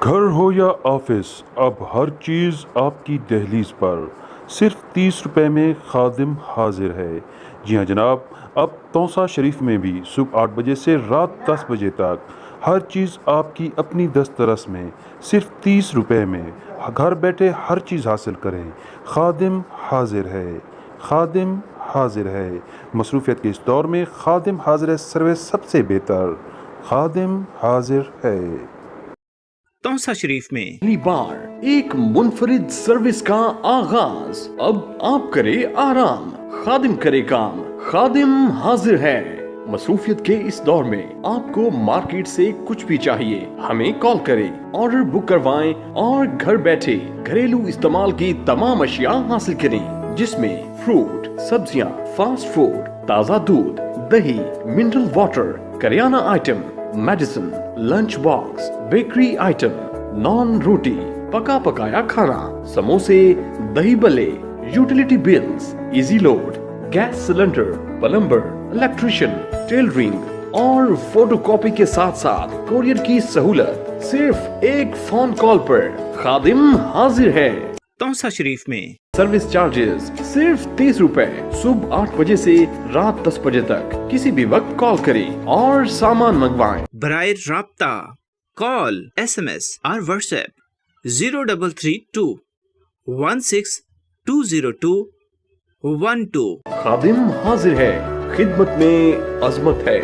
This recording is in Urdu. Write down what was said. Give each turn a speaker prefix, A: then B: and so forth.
A: گھر ہو یا آفس، اب ہر چیز آپ کی دہلیز پر صرف 30 روپے میں خادم حاضر ہے۔ جی ہاں جناب، اب توسہ شریف میں بھی صبح 8 بجے سے رات 10 بجے تک ہر چیز آپ کی اپنی دسترس میں صرف 30 روپے میں گھر بیٹھے ہر چیز حاصل کریں۔ خادم حاضر ہے، خادم حاضر ہے۔ مصروفیت کے اس دور میں خادم حاضر ہے سروس سب سے بہتر۔ خادم حاضر ہے۔
B: توسہ شریف میں
C: پہلی بار ایک منفرد سروس کا آغاز، اب آپ کرے آرام، خادم کرے کام۔ خادم حاضر ہے۔ مصروفیت کے اس دور میں آپ کو مارکیٹ سے کچھ بھی چاہیے، ہمیں کال کریں، آرڈر بک کروائیں اور گھر بیٹھے گھریلو استعمال کی تمام اشیاء حاصل کریں، جس میں فروٹ، سبزیاں، فاسٹ فوڈ، تازہ دودھ، دہی، منرل واٹر، کریانہ item, medicine, lunch box, bakery item, نان روٹی، پکا پکایا کھانا، سموسے، دہی بلے، utility bills, easy load, gas cylinder, plumber, electrician, tailoring اور فوٹو کاپی کے ساتھ ساتھ کوریئر کی سہولت صرف ایک فون کال پر۔ خادم حاضر ہے۔
B: توسہ شریف میں
C: سروس چارجز صرف 30 روپے۔ صبح 8 بجے سے رات 10 بجے تک کسی بھی وقت کال کریں اور سامان منگوائیں۔
B: برائے رابطہ کال، SMS اور واٹس ایپ 0332 16 202 12۔
C: خادم حاضر ہے، خدمت میں عظمت ہے۔